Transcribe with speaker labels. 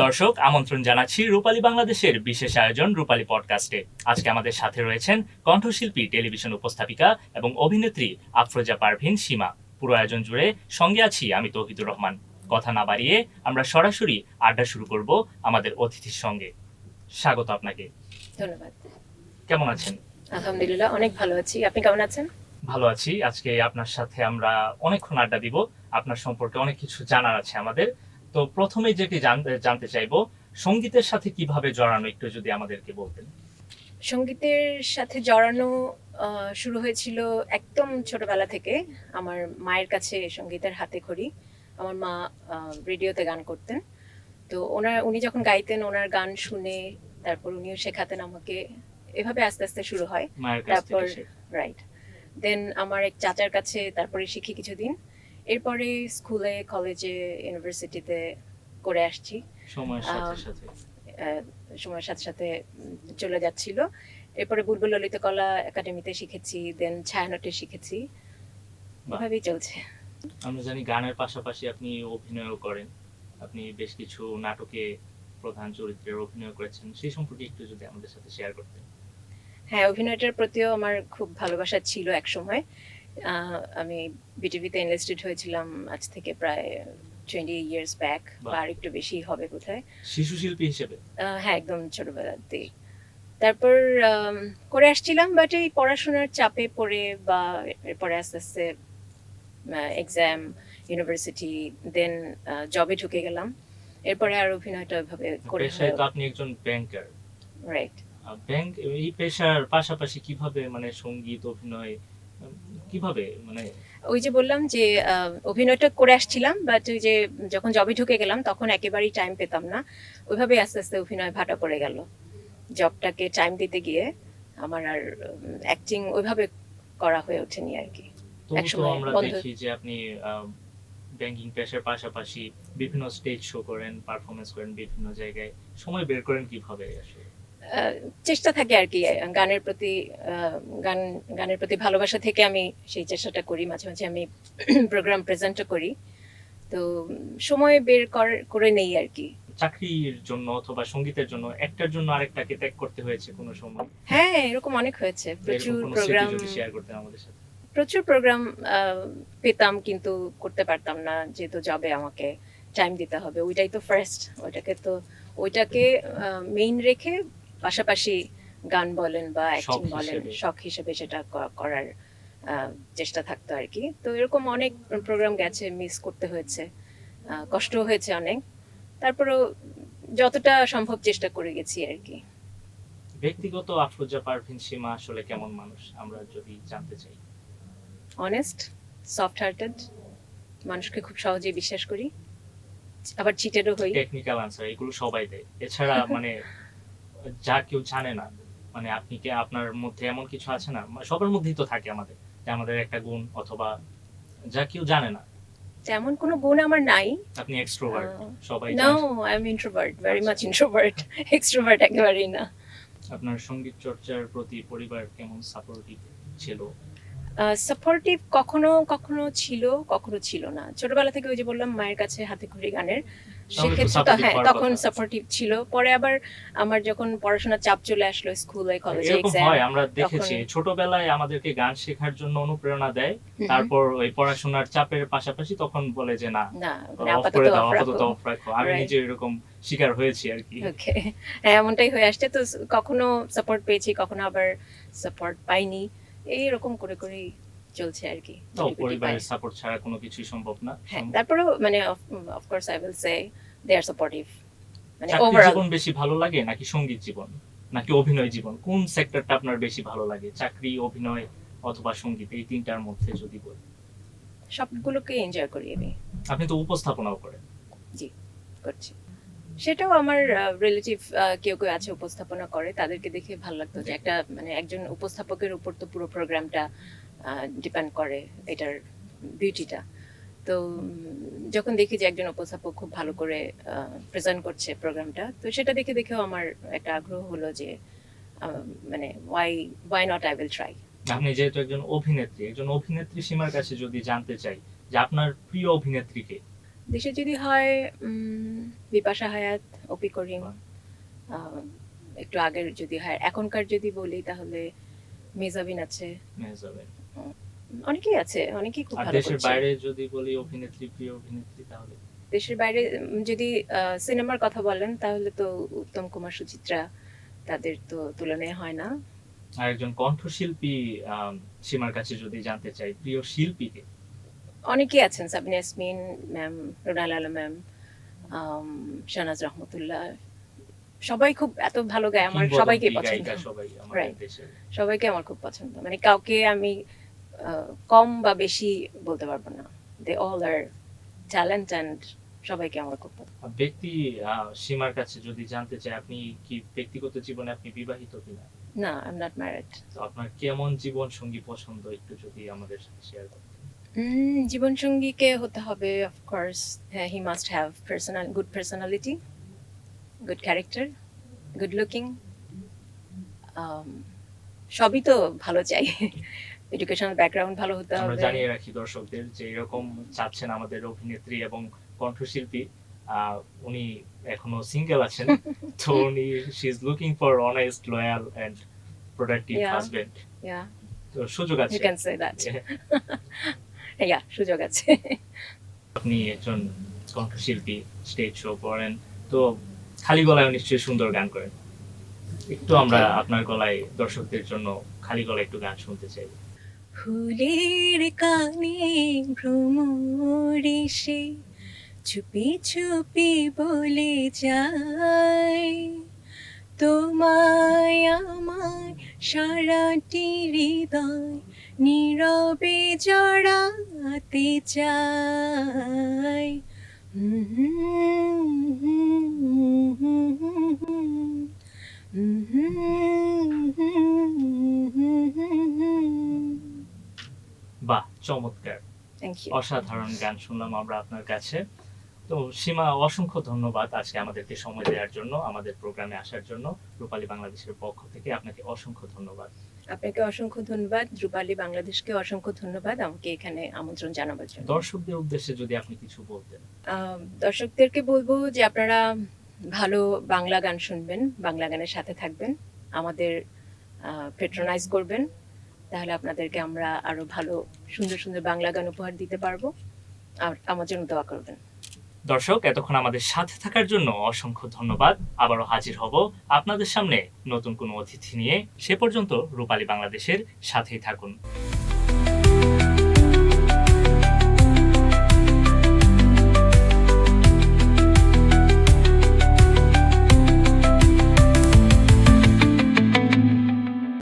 Speaker 1: দর্শক আমন্ত্রণ জানাচ্ছি রূপালী বাংলাদেশের বিশেষ আয়োজন রূপালী পডকাস্টে। আজকে আমাদের সাথে রয়েছেন কণ্ঠশিল্পী, টেলিভিশন উপস্থাপিকা এবং অভিনেত্রী আফরোজা পারভিন সীমা। পুরো আয়োজন জুড়ে সঙ্গে আছি আমি তৌহিদুর রহমান। কথা না বাড়িয়ে আমরা সরাসরি আড্ডা শুরু করব আমাদের অতিথির সঙ্গে। স্বাগত আপনাকে।
Speaker 2: ধন্যবাদ।
Speaker 1: কেমন আছেন?
Speaker 2: আলহামদুলিল্লাহ, অনেক ভালো আছি। আপনি কেমন আছেন?
Speaker 1: ভালো আছি। আজকে আপনার সাথে আমরা অনেকক্ষণ আড্ডা দিব। আপনার সম্পর্কে অনেক কিছু জানার আছে আমাদের। তো প্রথমে যেটি জানতে চাইবো, সঙ্গীতের সাথে কিভাবে জড়ানো একটু যদি আমাদেরকে বলতেন।
Speaker 2: সঙ্গীতের সাথে জড়ানো শুরু হয়েছিল একদম ছোটবেলা থেকে। আমার মায়ের কাছে সঙ্গীতের হাতেখড়ি। আমার মা রেডিওতে গান করতেন। তো উনি যখন গাইতেন, ওনার গান শুনে তারপর উনিও শেখাতেন আমাকে। এভাবে আস্তে আস্তে শুরু হয়।
Speaker 1: মায়ের কাছ
Speaker 2: তারপর
Speaker 1: থেকে শেখা।
Speaker 2: রাইট, দেন আমার এক চাচার কাছে তারপরে শিখি কিছুদিন। এরপরে স্কুলে, কলেজে, ইউনিভার্সিটিতে করে আসছি।
Speaker 1: সময়ের সাথে
Speaker 2: আহ,
Speaker 1: সাথে।
Speaker 2: আহ, সময়ের সাথে সাথে চলে যাচ্ছিল। এরপরে বুলবুল ললিতকলা একাডেমিতে শিখেছি, দেন ছায়ানটে শিখেছি।
Speaker 1: বাহ।
Speaker 2: এভাবেই চলছে।
Speaker 1: আমরা জানি গানের পাশাপাশি আপনি অভিনয়ও করেন। আপনি বেশ কিছু নাটকে প্রধান চরিত্রের অভিনয় করেছেন। সেই সম্পর্কে একটু যদি আমাদের সাথে শেয়ার করতেন।
Speaker 2: হ্যাঁ, অভিনয়টার প্রতিও আমার খুব ভালোবাসা ছিল এক সময়। আমি বিটিভিতে এনলিস্টেড হয়েছিলাম আজ থেকে প্রায় 20 years ব্যাক,
Speaker 1: বাহ।
Speaker 2: বা আর একটু বেশি হবে বোধহয়।
Speaker 1: শিশু শিল্পী হিসেবে।
Speaker 2: হ্যাঁ, একদম ছোটবেলাতেই। তারপর করে আসছিলাম, বাট এই পড়াশোনার চাপে পড়ে বা এরপরে আস্তে আস্তে এক্সাম, ইউনিভার্সিটি, দেন জবে ঢুকে গেলাম। এরপরে আর অভিনয়টা ওইভাবে করে
Speaker 1: পেশায় তো আপনি একজন ব্যাংকার।
Speaker 2: রাইট।
Speaker 1: ব্যাংক এই পেশার পাশাপাশি কিভাবে মানে সঙ্গীত অভিনয় কিভাবে মানে
Speaker 2: ওই যে বললাম যে অভিনয়টা করে আসছিলাম, বাট ওই যে যখন জবে ঢুকে গেলাম তখন একেবারেই টাইম পেতাম না। ওইভাবে আস্তে আস্তে অভিনয় ভাটা পড়ে গেল। জবটাকে টাইম দিতে গিয়ে আমার আর অ্যাক্টিং ওইভাবে করা হয়ে ওঠেনি আর কি।
Speaker 1: তবু তো
Speaker 2: একসময়
Speaker 1: আমরা
Speaker 2: বন্ধ।
Speaker 1: দেখি যে আপনি ব্যাংকিং পেশার পাশাপাশি বিভিন্ন স্টেজ শো করেন, পারফরমেন্স করেন বিভিন্ন জায়গায়। সময় বের করেন কিভাবে আসলে?
Speaker 2: চেষ্টা থাকে আর কি। গানের প্রতি গান গানের প্রতি ভালোবাসা থেকে আমি সেই চেষ্টাটা করি। মাঝে মাঝে আমি প্রোগ্রাম প্রেজেন্টও করি। তো সময় বের করে নেই আর কি।
Speaker 1: চাকরির জন্য অথবা সঙ্গীতের জন্য একটার জন্য আরেকটাকে ত্যাগ করতে হয়েছে কোনো সময়?
Speaker 2: হ্যাঁ, এরকম অনেক হয়েছে।
Speaker 1: এরকম
Speaker 2: প্রচুর
Speaker 1: কোনো স্মৃতি
Speaker 2: প্রোগ্রাম
Speaker 1: যদি শেয়ার করতেন আমাদের সাথে।
Speaker 2: পেতাম, কিন্তু করতে পারতাম না, যেহেতু জবে আমাকে টাইম দিতে হবে। ওইটাই তো ফার্স্ট। ওইটাকে মেইন রেখে পাশাপাশি গান বলেন বা অ্যাক্টিং
Speaker 1: শখ
Speaker 2: বলেন,
Speaker 1: হিসেবে।
Speaker 2: শখ হিসেবে সেটা করার চেষ্টা থাকতো আর কি। তো এরকম অনেক প্রোগ্রাম গেছে, মিস করতে হয়েছে, কষ্ট হয়েছে অনেক। তারপরেও যতটা সম্ভব চেষ্টা করে গেছি আর কি।
Speaker 1: ব্যক্তিগত আফরোজা পারভিন সীমা আসলে কেমন মানুষ আমরা যদি জানতে চাই?
Speaker 2: অনেস্ট, সফট হার্টেড, মানুষকে খুব সহজেই বিশ্বাস করি, আবার চিটেরও হই।
Speaker 1: টেকনিক্যাল আনসার এগুলো সবাই দেয়। এছাড়া মানে যা কেউ জানে না, মানে আপনি কি আপনার মধ্যে এমন কিছু আছে না, সবার মধ্যেই তো থাকে আমাদের, যে আমাদের একটা গুণ অথবা যা কেউ জানে না।
Speaker 2: তেমন কোনো গুণ আমার নাই।
Speaker 1: আপনি এক্সট্রোভার্ট, সবাই
Speaker 2: নো,
Speaker 1: জানে।
Speaker 2: I am introvert, very much introvert. Extrovert একেবারেই না।
Speaker 1: আপনার সঙ্গীত চর্চার প্রতি পরিবার কেমন সাপোর্টিভ ছিল?
Speaker 2: সাপোর্টিভ কখনো কখনো ছিল, কখনো ছিল না। ছোটবেলা থেকে ওই যে বললাম মায়ের কাছে হাতেখড়ি গানের,
Speaker 1: তাহলে তো
Speaker 2: সেক্ষেত্রে তো
Speaker 1: supportive
Speaker 2: হ্যাঁ,
Speaker 1: হওয়ার
Speaker 2: তখন
Speaker 1: কথা।
Speaker 2: সাপোর্টিভ ছিল। পরে আবার আমার যখন পড়াশোনার চাপ চলে আসলো, স্কুলে, কলেজে
Speaker 1: এরকম
Speaker 2: এক্সাম,
Speaker 1: হয়, আমরা
Speaker 2: তখন
Speaker 1: দেখেছি ছোটবেলায় আমাদেরকে গান শেখার জন্য অনুপ্রেরণা দেয়,
Speaker 2: হুম,
Speaker 1: তারপর ওই পড়াশোনার চাপের পাশাপাশি তখন বলে যে না,
Speaker 2: না মানে
Speaker 1: অফ
Speaker 2: আপাতত
Speaker 1: করে দাও,
Speaker 2: অফ
Speaker 1: আপাতত
Speaker 2: রাখো।
Speaker 1: অফ রাখো। আমি
Speaker 2: Right.
Speaker 1: নিজে এরকম শিকার হয়েছি আর কি।
Speaker 2: ওকে, হ্যাঁ, এমনটাই হয়ে আসছে। তো কখনো সাপোর্ট পেয়েছি, কখনো আবার সাপোর্ট পাইনি। এইরকম করে করেই চলছে আর কি।
Speaker 1: তো
Speaker 2: গুটি গুটি
Speaker 1: পরিবারের
Speaker 2: পায়ে।
Speaker 1: সাপোর্ট ছাড়া কোনো কিছুই সম্ভব না।
Speaker 2: হ্যাঁ, তারপরেও মানে of course I will say they are supportive, মানে
Speaker 1: চাকরি
Speaker 2: ওভারঅল।
Speaker 1: জীবন বেশি ভালো লাগে নাকি সঙ্গীত জীবন নাকি অভিনয় জীবন, কোন সেক্টরটা আপনার বেশি ভালো লাগে? চাকরি, অভিনয় অথবা সঙ্গীত, এই তিনটার মধ্যে যদি বলি।
Speaker 2: সবগুলোকে এনজয় করি আমি।
Speaker 1: আপনি তো উপস্থাপনাও করেন।
Speaker 2: জি, করছি। সেটাও আমার রিলেটিভ কেউ কেউ আছে উপস্থাপনা করে, তাদেরকে দেখে ভালো লাগতো যে একটা মানে একজন উপস্থাপকের উপর তো পুরো প্রোগ্রামটা ডিপেন্ড করে, এটার বিউটিটা। তো যখন দেখি যে একজন উপস্থাপক খুব ভালো করে প্রেজেন্ট করছে প্রোগ্রামটা, তো সেটা দেখে দেখেও আমার একটা আগ্রহ হলো যে মানে why not, I will try.
Speaker 1: আপনি যেহেতু একজন অভিনেত্রী, একজন অভিনেত্রী সীমার কাছে যদি জানতে চাই যে আপনার প্রিয় অভিনেত্রীকে,
Speaker 2: দেশে যদি হয় বিপাশা হায়াত, অপি করিম, আহ, একটু আগের যদি হয়, এখনকার যদি বলি তাহলে মেজাবিন আছে,
Speaker 1: মেহজাবিন।
Speaker 2: অনেকেই আছে, অনেকেই খুব
Speaker 1: আর
Speaker 2: ভালো
Speaker 1: দেশের
Speaker 2: করছে।
Speaker 1: বাইরে যদি বলি অভিনেত্রী, প্রিয় অভিনেত্রী, তাহলে
Speaker 2: দেশের বাইরে যদি সিনেমার কথা বলেন তাহলে তো উত্তম কুমার, সুচিত্রা, তাদের তো তুলনায় হয় না।
Speaker 1: আর একজন কণ্ঠশিল্পী সীমার কাছে যদি জানতে চাই, প্রিয় শিল্পীকে?
Speaker 2: অনেকেই আছেন, সাবিনা ইয়াসমিন ম্যাম, রুনা লালা ম্যাম, শাহনাজ রহমতুল্লাহ, সবাই খুব এত ভালো গায়, আমার সবাইকে
Speaker 1: কিংবদন্তি
Speaker 2: পছন্দ।
Speaker 1: গায়িকা সবাই আমাদের
Speaker 2: Right.
Speaker 1: দেশের।
Speaker 2: সবাইকে আমার খুব পছন্দ, মানে কাউকে আমি কম বা বেশি বলতে পারবো না, they all are talent and সবাইকে আমার খুব পছন্দ।
Speaker 1: ব্যক্তি সীমার কাছে যদি জানতে চাই, আপনি কি ব্যক্তিগত জীবনে আপনি বিবাহিত কিনা?
Speaker 2: না, আই এম নট ম্যারিড।
Speaker 1: তো আপনার কেমন জীবন সঙ্গী পছন্দ, একটু যদি আমাদের সাথে শেয়ার করতেন।
Speaker 2: জীবন সঙ্গীকে হতে হবে of course, he must have good personality, good character, good looking, সবই তো ভালো চাই। এডুকেশনাল ব্যাকগ্রাউন্ড ভালো হতে
Speaker 1: আমরা
Speaker 2: হবে।
Speaker 1: জানিয়ে রাখি দর্শকদের যে এরকম চাচ্ছেন আমাদের অভিনেত্রী এবং কণ্ঠশিল্পী, উনি এখনো সিঙ্গেল আছেন। তো উনি she is looking for honest, loyal and productive
Speaker 2: Yeah.
Speaker 1: Husband.
Speaker 2: Yeah,
Speaker 1: তো সুযোগ আছে।
Speaker 2: you can say that. Yeah, সুযোগ আছে।
Speaker 1: আপনি একজন কণ্ঠশিল্পী, স্টেজ শো করেন, তো খালি গলায় নিশ্চয়ই সুন্দর গান করেন। একটু আমরা
Speaker 2: Okay.
Speaker 1: আপনার গলায় দর্শকদের জন্য খালি গলায় একটু গান শুনতে চাই।
Speaker 2: ফুলের কানে ভ্রমরে সে চুপি চুপি বলে যায়, তোমায় আমার সারাটি হৃদয় নীরবে জড়াতে চাই।
Speaker 1: বাহ, চমৎকার,
Speaker 2: থ্যাংক ইউ।
Speaker 1: অসাধারণ গান শুনলাম আমরা আপনার কাছে। তো সীমা, অসংখ্য ধন্যবাদ আজকে আমাদেরকে সময় দেওয়ার জন্য, আমাদের প্রোগ্রামে আসার জন্য। রূপালী বাংলাদেশের পক্ষ থেকে আপনাকে অসংখ্য ধন্যবাদ।
Speaker 2: আপনাকে অসংখ্য ধন্যবাদ, রূপালী বাংলাদেশকে অসংখ্য ধন্যবাদ আমাকে এখানে আমন্ত্রণ জানাবার জন্য।
Speaker 1: দর্শকদের উদ্দেশ্যে যদি আপনি কিছু বলতেন।
Speaker 2: দর্শকদেরকে বলবো যে আপনারা ভালো বাংলা গান শুনবেন, বাংলা গানের সাথে থাকবেন, আমাদের পেট্রোনাইজ করবেন, তাহলে আপনাদেরকে আমরা আরো ভালো সুন্দর সুন্দর বাংলা গান উপহার দিতে পারবো। আর আমার জন্য দোয়া করবেন।
Speaker 1: দর্শক, এতক্ষণ আমাদের সাথে থাকার জন্য অসংখ্য ধন্যবাদ। আবারও হাজির হব আপনাদের সামনে নতুন কোনো অতিথি নিয়ে। সে পর্যন্ত রূপালী বাংলাদেশের সাথেই থাকুন।